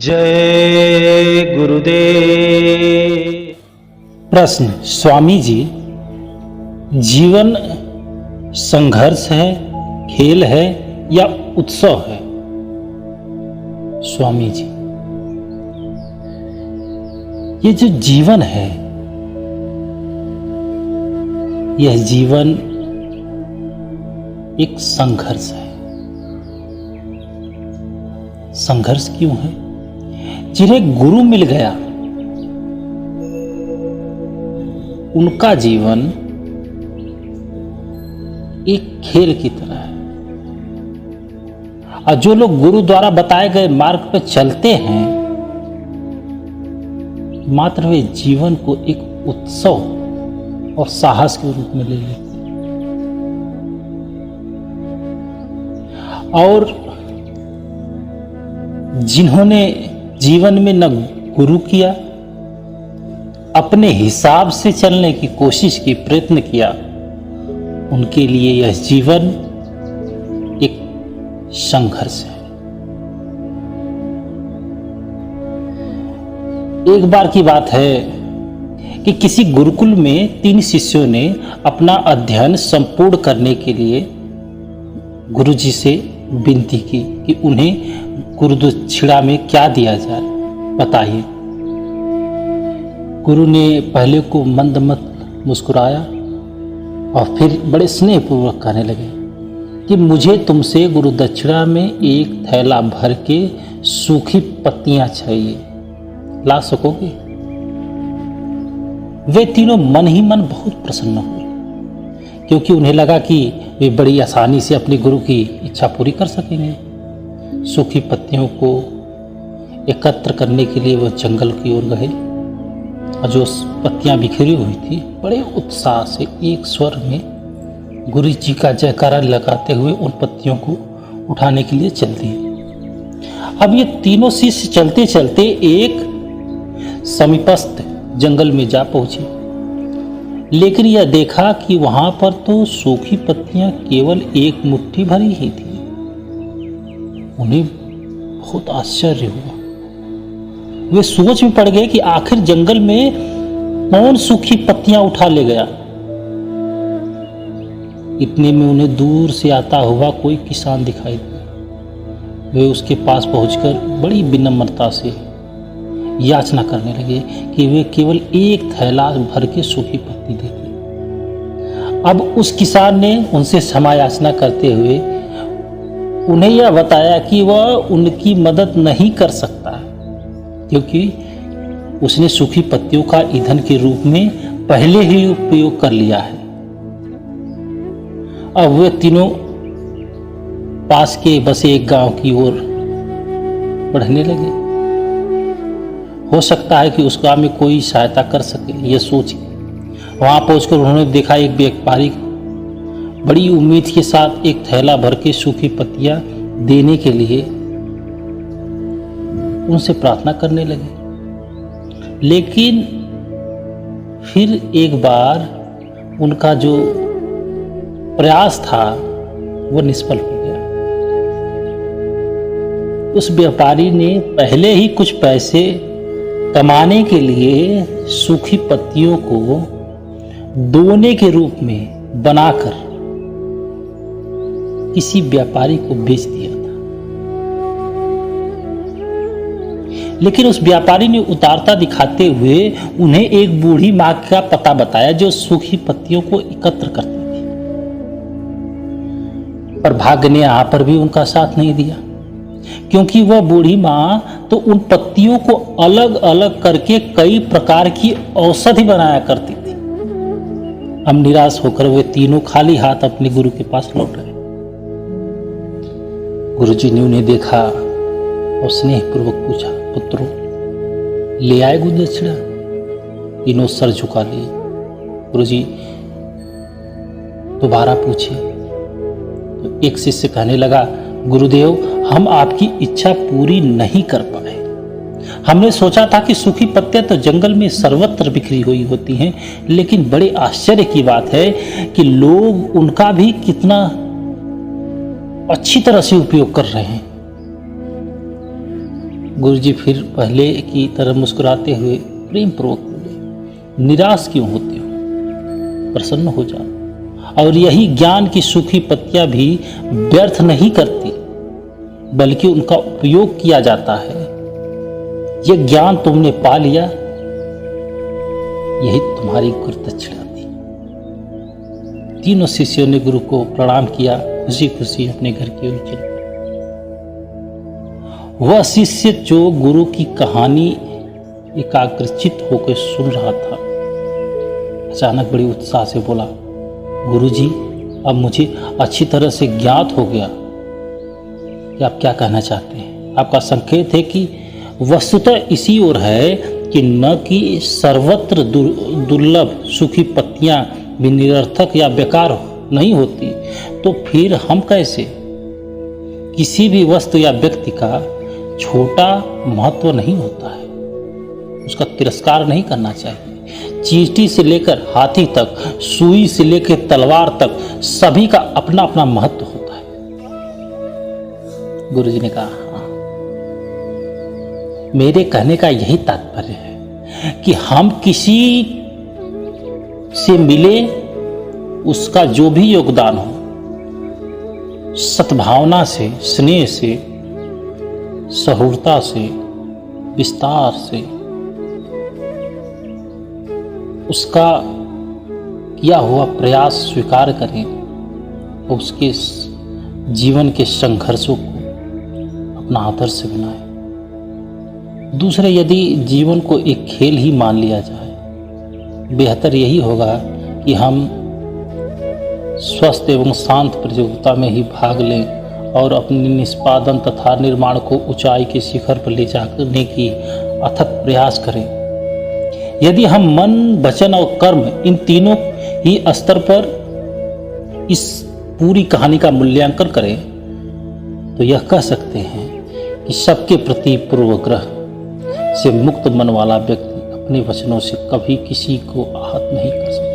जय गुरुदेव। प्रश्न, स्वामी जी, जीवन संघर्ष है, खेल है या उत्सव है? स्वामी जी, ये जो जीवन है, यह जीवन एक संघर्ष है। संघर्ष क्यों है? जिन्हें गुरु मिल गया उनका जीवन एक खेल की तरह है, और जो लोग गुरु द्वारा बताए गए मार्ग पर चलते हैं, मात्र वे जीवन को एक उत्सव और साहस के रूप में ले लेते हैं। और जिन्होंने जीवन में न गुरु किया, अपने हिसाब से चलने की कोशिश की, प्रयत्न किया, उनके लिए यह जीवन एक संघर्ष है। एक बार की बात है कि किसी गुरुकुल में 3 शिष्यों ने अपना अध्ययन संपूर्ण करने के लिए गुरुजी से विनती की कि उन्हें गुरुदक्षिणा में क्या दिया जाए, बताइए। गुरु ने पहले को मंद मत मुस्कुराया और फिर बड़े स्नेहपूर्वक कहने लगे कि मुझे तुमसे गुरुदक्षिणा में एक थैला भर के सूखी पत्तियां चाहिए, ला सकोगे? वे तीनों मन ही मन बहुत प्रसन्न हुए, क्योंकि उन्हें लगा कि वे बड़ी आसानी से अपने गुरु की इच्छा पूरी कर सकेंगे। सूखी पत्तियों को एकत्र करने के लिए वह जंगल की ओर गए, और जो पत्तियां बिखरी हुई थी, बड़े उत्साह से एक स्वर में गुरु जी का जयकारा लगाते हुए उन पत्तियों को उठाने के लिए चल दिए। अब ये तीनों शिष्य चलते चलते एक समीपस्थ जंगल में जा पहुंचे, लेकिन यह देखा कि वहां पर तो सूखी पत्तियां केवल एक मुट्ठी भरी ही थी। उन्हें बहुत आश्चर्य हुआ। वे सोच में पड़ गए कि आखिर जंगल में कौन सूखी पत्तियां उठा ले गया। इतने में उन्हें दूर से आता हुआ कोई किसान दिखाई दिया। वे उसके पास पहुंचकर बड़ी विनम्रता से याचना करने लगे कि वे केवल एक थैला भर के सूखी पत्ती देते। अब उस किसान ने उनसे क्षमा याचना करते हुए उन्हें यह बताया कि वह उनकी मदद नहीं कर सकता, क्योंकि उसने सूखी पत्तियों का ईंधन के रूप में पहले ही उपयोग कर लिया है। अब वे तीनों पास के बसे एक गांव की ओर बढ़ने लगे। हो सकता है कि उस गांव में कोई सहायता कर सके, यह सोच वहां पहुंचकर उन्होंने देखा एक व्यापारी बड़ी उम्मीद के साथ एक थैला भर के सूखी पत्तियां देने के लिए उनसे प्रार्थना करने लगे। लेकिन फिर एक बार उनका जो प्रयास था वो निष्फल हो गया। उस व्यापारी ने पहले ही कुछ पैसे कमाने के लिए सूखी पत्तियों को दोने के रूप में बनाकर किसी व्यापारी को बेच दिया था। लेकिन उस व्यापारी ने उदारता दिखाते हुए उन्हें एक बूढ़ी मां का पता बताया जो सूखी पत्तियों को एकत्र करती थी। पर भाग्य ने यहां पर भी उनका साथ नहीं दिया, क्योंकि वह बूढ़ी मां तो उन पत्तियों को अलग अलग करके कई प्रकार की औषधि बनाया करती थी। अब निराश होकर वे तीनों खाली हाथ अपने गुरु के पास लौट गए। गुरुजी ने उन्हें देखा और स्नेहपूर्वक पूछा, पुत्रों, ले आए गुरुदक्षिणा? तीनों सर झुका लिए। गुरुजी दोबारा पूछे तो एक शिष्य कहने लगा, गुरुदेव, हम आपकी इच्छा पूरी नहीं कर पाए। हमने सोचा था कि सूखी पत्तियां तो जंगल में सर्वत्र बिखरी हुई होती हैं, लेकिन बड़े आश्चर्य की बात है कि लोग उनका भी कितना अच्छी तरह से उपयोग कर रहे हैं। गुरुजी फिर पहले की तरह मुस्कुराते हुए प्रेम पूर्वक बोले, निराश क्यों होते हो, प्रसन्न हो जाओ। और यही ज्ञान की सूखी पत्तियां भी व्यर्थ नहीं करती, बल्कि उनका उपयोग किया जाता है। यह ज्ञान तुमने पा लिया, यही तुम्हारी गुरुदक्षिणा थी। तीनों शिष्यों ने गुरु को प्रणाम किया, खुशी खुशी अपने घर की ओर चल पड़े। वह शिष्य जो गुरु की कहानी एकाग्रचित होकर सुन रहा था, अचानक बड़ी उत्साह से बोला, गुरुजी, अब मुझे अच्छी तरह से ज्ञात हो गया कि आप क्या कहना चाहते हैं। आपका संकेत है कि वस्तुतः इसी ओर है कि न कि सर्वत्र दुर्लभ सूखी पत्तियां भी निरर्थक या बेकार नहीं होती, तो फिर हम कैसे? किसी भी वस्तु या व्यक्ति का छोटा महत्व नहीं होता है, उसका तिरस्कार नहीं करना चाहिए। चींटी से लेकर हाथी तक, सुई से लेकर तलवार तक, सभी का अपना अपना महत्व होता है। गुरुजी ने कहा, हाँ, मेरे कहने का यही तात्पर्य है कि हम किसी से मिले, उसका जो भी योगदान हो, सद्भावना से, स्नेह से, सहूरता से, विस्तार से, उसका किया हुआ प्रयास स्वीकार करें और उसके जीवन के संघर्षों को अपना आदर्श बनाएं। दूसरे, यदि जीवन को एक खेल ही मान लिया जाए, बेहतर यही होगा कि हम स्वस्थ एवं शांत प्रतियोगिता में ही भाग लें और अपने निष्पादन तथा निर्माण को ऊंचाई के शिखर पर ले जाने की अथक प्रयास करें। यदि हम मन, वचन और कर्म, इन तीनों ही स्तर पर इस पूरी कहानी का मूल्यांकन करें, तो यह कह सकते हैं कि सबके प्रति पूर्वग्रह से मुक्त मन वाला व्यक्ति अपने वचनों से कभी किसी को आहत नहीं कर सकता।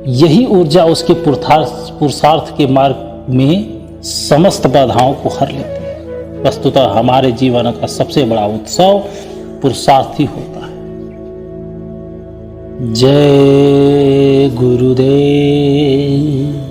यही ऊर्जा उसके पुरुषार्थ के मार्ग में समस्त बाधाओं को हर लेती है। वस्तुतः हमारे जीवन का सबसे बड़ा उत्सव पुरुषार्थ ही होता है। जय गुरुदेव।